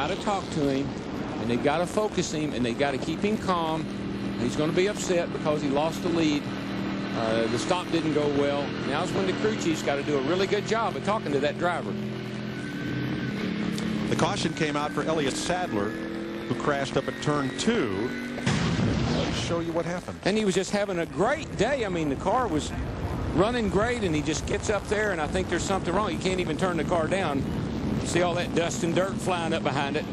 got to talk to him, and they got to focus him, and they got to keep him calm. He's going to be upset because he lost the lead. The stop didn't go well. Now's when the crew chief's got to do a really good job of talking to that driver. The caution came out for Elliott Sadler, who crashed up at turn 2. I'll show you what happened. And he was just having a great day. I mean, the car was running great, and he just gets up there, and I think there's something wrong. He can't even turn the car down. See all that dust and dirt flying up behind it.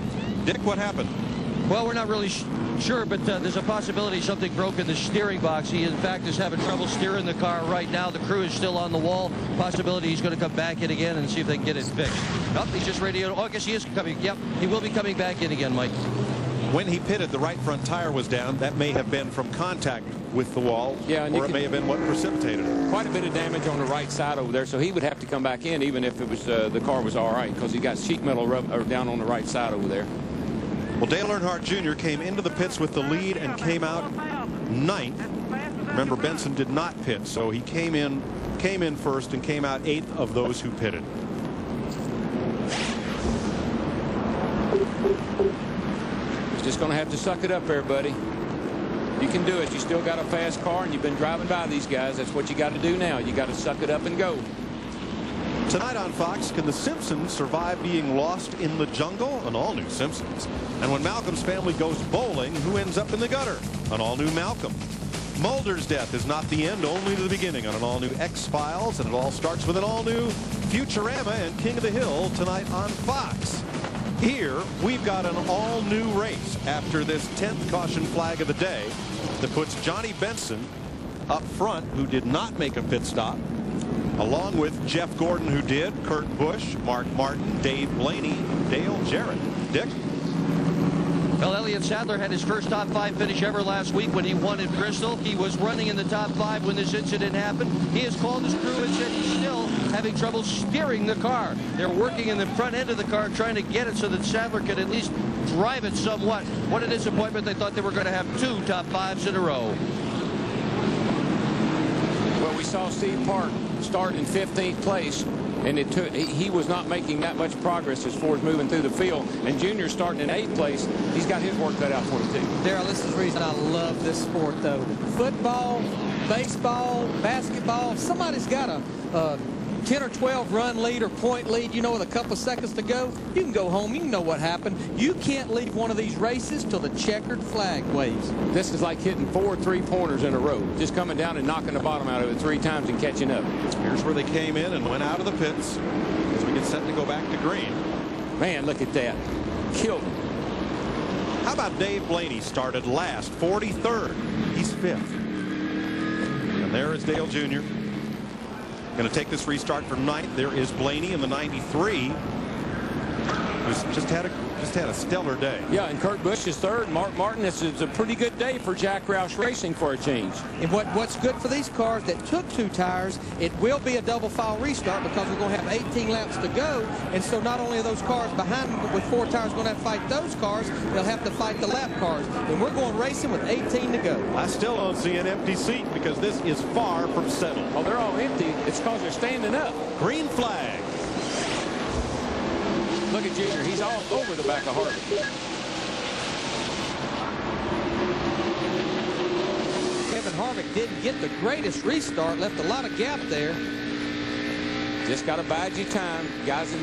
Dick, what happened? Well, we're not really sure, but there's a possibility something broke in the steering box. He, in fact, is having trouble steering the car right now. The crew is still on the wall. Possibility he's going to come back in again and see if they can get it fixed. Nope, he's just radioed. Oh, I guess he is coming. Yep, he will be coming back in again, Mike. When he pitted, the right front tire was down. That may have been from contact with the wall, or it may have been what precipitated it. Quite a bit of damage on the right side over there, so he would have to come back in even if it was the car was all right, because he got sheet metal down on the right side over there. Well, Dale Earnhardt Jr. came into the pits with the lead and came out 9th. Remember, Benson did not pit, so he came in first and came out 8th of those who pitted. He's just going to have to suck it up there, buddy. You can do it. You still got a fast car, and you've been driving by these guys. That's what you got to do now. You got to suck it up and go. Tonight on Fox, can the Simpsons survive being lost in the jungle? An all-new Simpsons. And when Malcolm's family goes bowling, who ends up in the gutter? An all-new Malcolm. Mulder's death is not the end, only the beginning on an all-new X-Files, and it all starts with an all-new Futurama and King of the Hill tonight on Fox. Here, we've got an all-new race after this 10th caution flag of the day that puts Johnny Benson up front, who did not make a pit stop, along with Jeff Gordon, who did, Kurt Busch, Mark Martin, Dave Blaney, Dale Jarrett. Dick? Well, Elliott Sadler had his first top 5 finish ever last week when he won at Bristol. He was running in the top 5 when this incident happened. He has called his crew and said he's still having trouble steering the car. They're working in the front end of the car trying to get it so that Sadler could at least drive it somewhat. What a disappointment. They thought they were going to have 2 top 5s in a row. Well, we saw Steve Park start in 15th place, and he was not making that much progress as far as moving through the field. And Junior starting in 8th place, he's got his work cut out for him too. Darrell, this is the reason I love this sport, though. Football, baseball, basketball. Somebody's got a 10 or 12 run lead or point lead, you know, with a couple of seconds to go. You can go home. You can know what happened. You can't leave one of these races till the checkered flag waves. This is like hitting 4 3-pointers in a row, just coming down and knocking the bottom out of it 3 times and catching up. Here's where they came in and went out of the pits as we get set to go back to green. Man, look at that. Killed him. How about Dave Blaney? Started last, 43rd. He's 5th. And there is Dale Jr. Going to take this restart from 9th. There is Blaney in the 93, who's just had a stellar day. Yeah, and Kurt Busch is 3rd. Mark Martin, this is a pretty good day for Jack Roush Racing for a change. And what's good for these cars that took 2 tires, it will be a double file restart because we're going to have 18 laps to go. And so not only are those cars behind them with 4 tires going to have to fight those cars, they'll have to fight the lap cars. And we're going racing with 18 to go. I still don't see an empty seat because this is far from settled. Oh, they're all empty. It's because they're standing up. Green flag. Look at Junior. He's all over the back of Harrah. Kevin Harvick didn't get the greatest restart, left a lot of gap there. Just got to bide your time. Guys,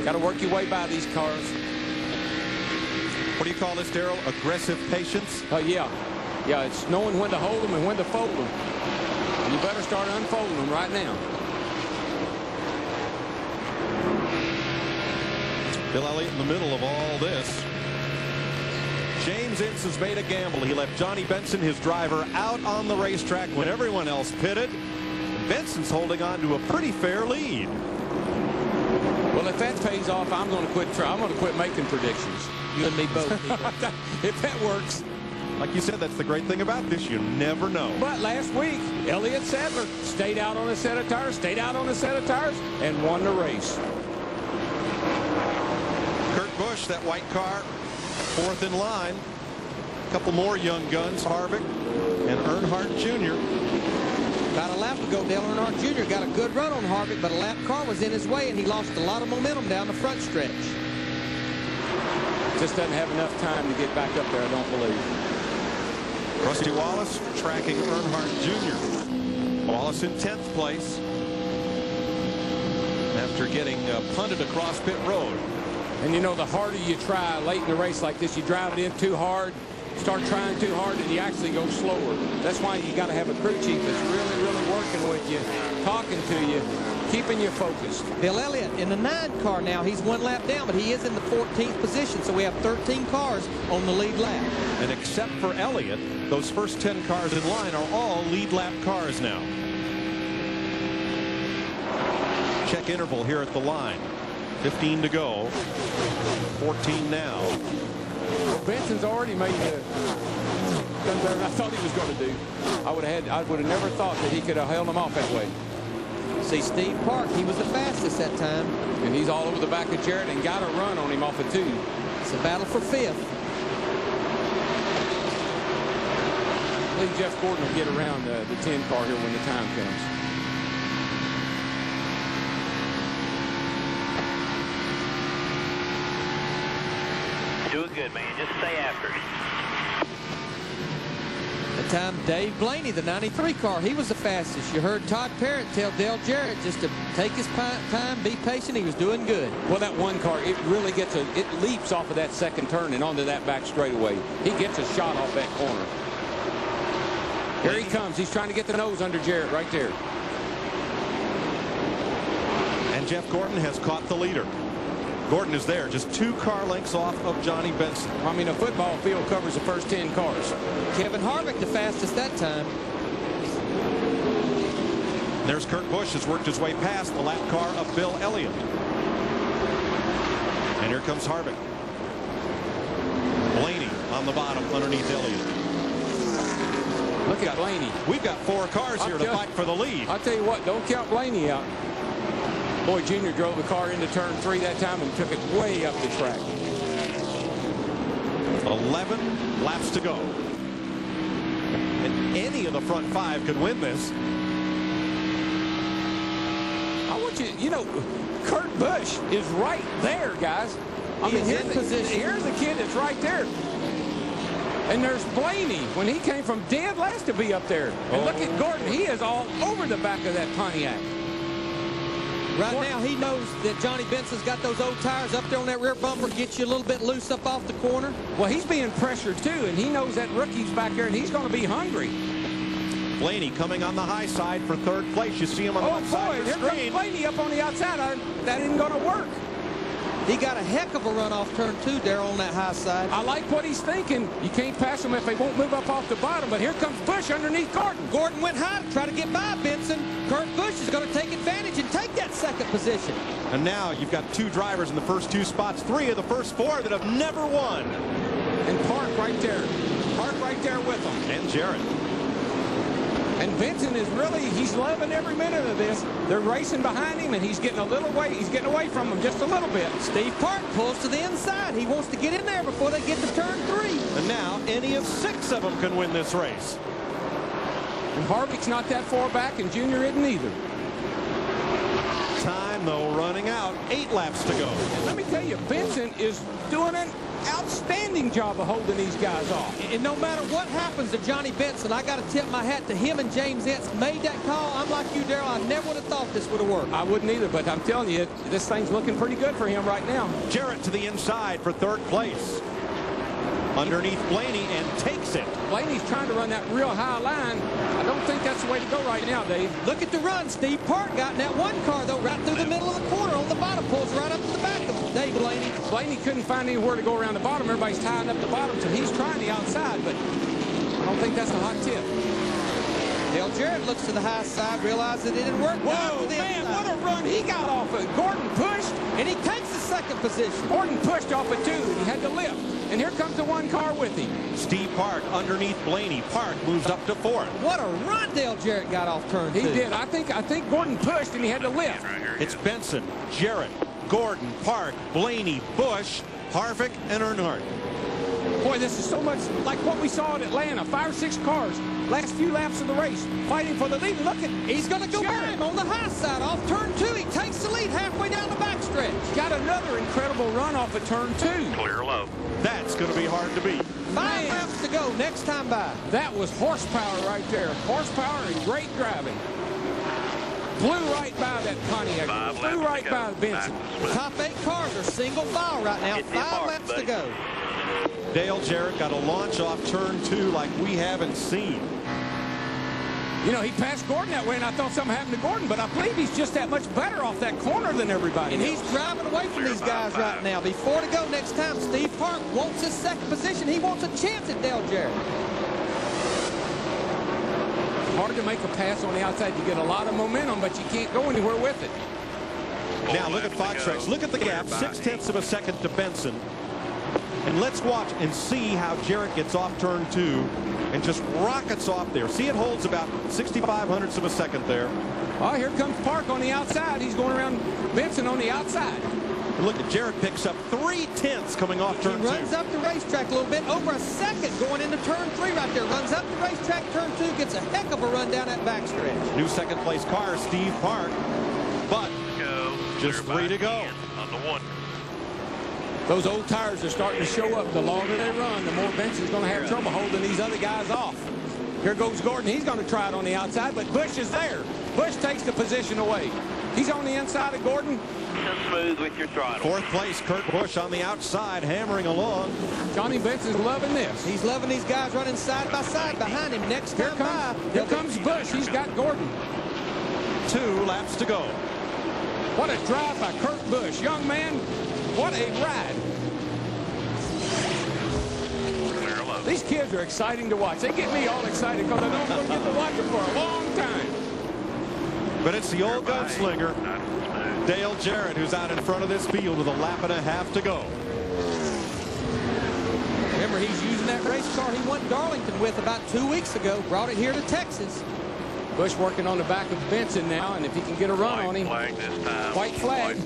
got to work your way by these cars. What do you call this, Darrell? Aggressive patience? Oh, yeah. Yeah, it's knowing when to hold them and when to fold them. And you better start unfolding them right now. Bill Elliott in the middle of all this. James Ince has made a gamble. He left Johnny Benson, his driver, out on the racetrack when everyone else pitted. Benson's holding on to a pretty fair lead. Well, if that pays off, I'm going to quit. I'm going to quit making predictions. You and me both. If that works. Like you said, that's the great thing about this. You never know. But last week, Elliott Sadler stayed out on a set of tires, and won the race. Kurt Busch, that white car, 4th in line. A couple more young guns, Harvick and Earnhardt Jr. About a lap ago, Dale Earnhardt Jr. got a good run on Harvick, but a lap car was in his way, and he lost a lot of momentum down the front stretch. just doesn't have enough time to get back up there, I don't believe. Rusty Wallace tracking Earnhardt Jr. Wallace in 10th place after getting punted across pit road. And you know, the harder you try late in the race like this, you drive it in too hard, start trying too hard, and you actually go slower. That's why you got to have a crew chief that's really, really working with you, talking to you, keeping you focused. Bill Elliott in the 9 car now. He's 1 lap down, but he is in the 14th position, so we have 13 cars on the lead lap. And except for Elliott, those first 10 cars in line are all lead lap cars now. Check interval here at the line. 15 to go. 14 now. Well, Benson's already made the I thought he was going to do. I would have never thought that he could have held him off that way. See, Steve Park, he was the fastest that time. And he's all over the back of Jarrett and got a run on him off of 2. It's a battle for 5th. I believe Jeff Gordon will get around the 10 car here when the time comes. Doing good, man. Just stay after it. The time Dave Blaney, the 93 car, he was the fastest. You heard Todd Parrott tell Dale Jarrett just to take his time, be patient. He was doing good. Well, that 1 car, it really gets it leaps off of that second turn and onto that back straightaway. He gets a shot off that corner. Here he comes. He's trying to get the nose under Jarrett right there. And Jeff Gordon has caught the leader. Gordon is there, just 2 car lengths off of Johnny Benson. I mean, a football field covers the first 10 cars. Kevin Harvick, the fastest that time. There's Kurt Busch, has worked his way past the lap car of Bill Elliott. And here comes Harvick. Blaney on the bottom underneath Elliott. Look at Blaney. We've got 4 cars here to fight for the lead. I'll tell you what, don't count Blaney out. Boy, Junior drove the car into turn 3 that time and took it way up the track. 11 laps to go. And any of the front 5 could win this. I want you know, Kurt Busch is right there, guys. I mean, here's the kid that's right there. And there's Blaney when he came from dead last to be up there. And look at Gordon. He is all over the back of that Pontiac. Right now, he knows that Johnny Benson's got those old tires up there on that rear bumper, get you a little bit loose up off the corner. Well, he's being pressured, too, and he knows that rookie's back there, and he's going to be hungry. Blaney coming on the high side for 3rd place. You see him on the left side of the screen. Here comes Blaney up on the outside. That isn't going to work. He got a heck of a run off turn 2 there on that high side. I like what he's thinking. You can't pass him if they won't move up off the bottom, but here comes Busch underneath Gordon. Gordon went high to try to get by Benson. Kurt Busch is going to take advantage and take that 2nd position. And now you've got 2 drivers in the first 2 spots, 3 of the first 4 that have never won. And Park right there. Park right there with them. And Jarrett. And Benson is really, he's loving every minute of this. They're racing behind him, and he's getting a little away. He's getting away from them just a little bit. Steve Park pulls to the inside. He wants to get in there before they get to turn 3. And now any of 6 of them can win this race. And Harvick's not that far back, and Junior isn't either. Time, though, running out. 8 laps to go. And let me tell you, Benson is doing an outstanding job of holding these guys off. And no matter what happens to Johnny Benson, I got to tip my hat to him and James Entz made that call. I'm like you, Darrell. I never would have thought this would have worked. I wouldn't either, but I'm telling you, this thing's looking pretty good for him right now. Jarrett to the inside for 3rd place. Underneath Blaney and takes it. Blaney's trying to run that real high line. I don't think that's the way to go right now, Dave. Look at the run Steve Park got in that 1 car, though, right through the middle of the corner on the bottom. Pulls right up to the back of Dave Blaney. Blaney couldn't find anywhere to go around the bottom. Everybody's tying up the bottom, so he's trying the outside, but I don't think that's a hot tip. Dale Jarrett looks to the high side, realizes it didn't work. Whoa, man, what a run he got off of. Gordon pushed. And he takes the 2nd position. Gordon pushed off of 2, and he had to lift. And here comes the 1 car with him. Steve Park underneath Blaney. Park moves up to 4th. What a run Dale Jarrett got off turn 2. He did. I think Gordon pushed, and he had to lift. It's Benson, Jarrett, Gordon, Park, Blaney, Busch, Harvick, and Earnhardt. Boy, this is so much like what we saw in Atlanta. 5 or 6 cars. Last few laps of the race, fighting for the lead. Look at, he's going to go by him on the high side off turn 2. He takes the lead halfway down the backstretch. Got another incredible run off of turn 2. Clear low. It's going to be hard to beat. 5 laps to go next time by. That was horsepower right there. Horsepower and great driving. Blew right by that Pontiac. Blew right by Benson. The top 8 cars are single file right now. 5 laps to go. Dale Jarrett got a launch off turn 2 like we haven't seen. You know, he passed Gordon that way, and I thought something happened to Gordon, but I believe he's just that much better off that corner than everybody And else. he's driving away from these guys right now. Before to go next time, Steve Park wants his second position. He wants a chance at Dale Jarrett. Hard to make a pass on the outside. You get a lot of momentum, but you can't go anywhere with it. Now look at Fox Race. Look at the gap. 0.6 of a second to Benson. And let's watch and see how Jarrett gets off turn 2 and just rockets off there. See, it holds about 0.65 of a second there. Oh, here comes Park on the outside. He's going around Benson on the outside. And look at Jarrett picks up 0.3 coming off turn 2. He runs up the racetrack a little bit, over a second going into turn 3 right there. Runs up the racetrack, turn 2, gets a heck of a run down that backstretch. New second place car, Steve Park. But just 3 to go. On the 1. Those old tires are starting to show up. The longer they run, the more Benson's going to have trouble holding these other guys off. Here goes Gordon. He's going to try it on the outside, but Busch is there. Busch takes the position away. He's on the inside of Gordon. Smooth with your throttle. 4th place, Kurt Busch on the outside, hammering along. Johnny Benson's loving this. He's loving these guys running side by side behind him. Next time Here comes Busch. He's got Gordon. 2 laps to go. What a drive by Kurt Busch. Young man, what a ride. These kids are exciting to watch. They get me all excited because I know I'm going to get to watch them for a long time. But it's the old gunslinger, Dale Jarrett, who's out in front of this field with a lap and a half to go. Remember, he's using that race car he won Darlington with about 2 weeks ago. Brought it here to Texas. Busch working on the back of Benson now, and if he can get a run on him. Flag this time. White flag.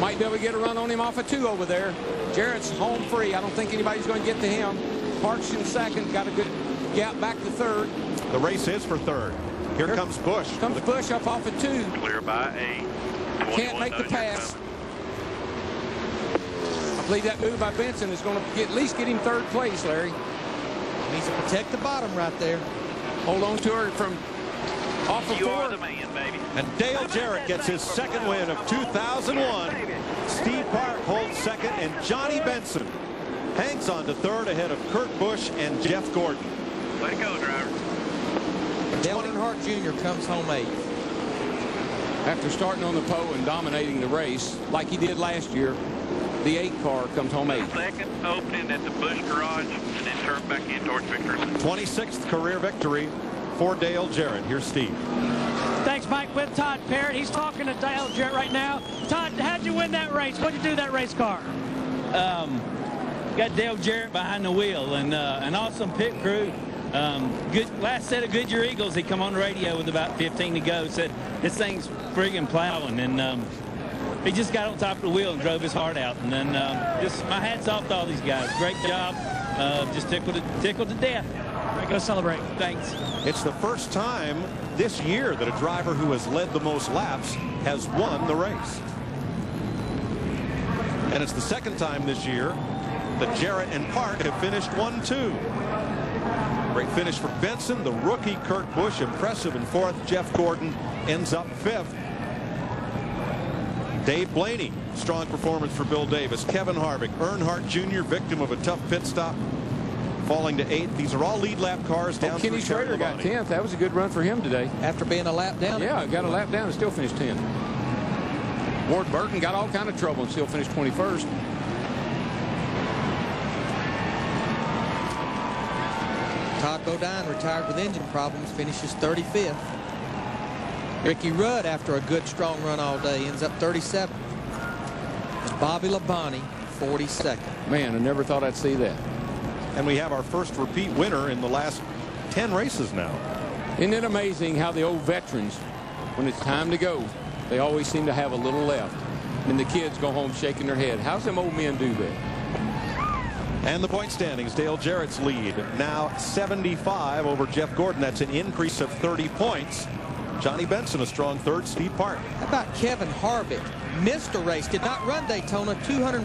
Might be able to get a run on him off a 2 over there. Jarrett's home free. I don't think anybody's going to get to him. Parks in second. Got a good gap back to third. The race is for 3rd. Here comes Busch. Comes Busch up off a 2. Clear by 8. Can't make the pass. I believe that move by Benson is going to at least get him 3rd place, Larry. Needs to protect the bottom right there. Hold on to her from off of 4. You are the man, baby. And Dale Jarrett gets his 2nd win of 2001. Steve Park holds 2nd, and Johnny Benson hangs on to 3rd ahead of Kurt Busch and Jeff Gordon. Way to go, driver. Dale Earnhardt Jr. comes home 8th. After starting on the pole and dominating the race like he did last year, the 8 car comes home 8th. Second opening at the Busch garage and then turn back in towards victory. 26th career victory for Dale Jarrett. Here's Steve. Thanks, Mike. With Todd Parrott. He's talking to Dale Jarrett right now. Todd, how'd you win that race? What'd you do that race car? Got Dale Jarrett behind the wheel and an awesome pit crew. Good last set of Goodyear Eagles. He come on the radio with about 15 to go. Said this thing's friggin' plowing, and he just got on top of the wheel and drove his heart out. And then just my hats off to all these guys. Great job. Just tickled to death. Go celebrate. Thanks. It's the first time this year that a driver who has led the most laps has won the race. And it's the 2nd time this year that Jarrett and Park have finished 1-2. Great finish for Benson. The rookie Kurt Busch impressive in 4th. Jeff Gordon ends up 5th. Dave Blaney, strong performance for Bill Davis. Kevin Harvick, Earnhardt Jr., victim of a tough pit stop, falling to 8th. These are all lead lap cars down Kenny through Schrader got 10th. That was a good run for him today. After being a lap down. Yeah, got a lap down and still finished 10th. Ward Burton got all kind of trouble and still finished 21st. Todd Bodine, retired with engine problems, finishes 35th. Ricky Rudd, after a good strong run all day, ends up 37th. And Bobby Labonte, 42nd. Man, I never thought I'd see that. And we have our first repeat winner in the last 10 races now. Isn't it amazing how the old veterans, when it's time to go, they always seem to have a little left. And the kids go home shaking their head. How's them old men do that? And the point standings, Dale Jarrett's lead now 75 over Jeff Gordon. That's an increase of 30 points. Johnny Benson a strong 3rd. Steve Park. How about Kevin Harvick? Missed a race, did not run Daytona, 200.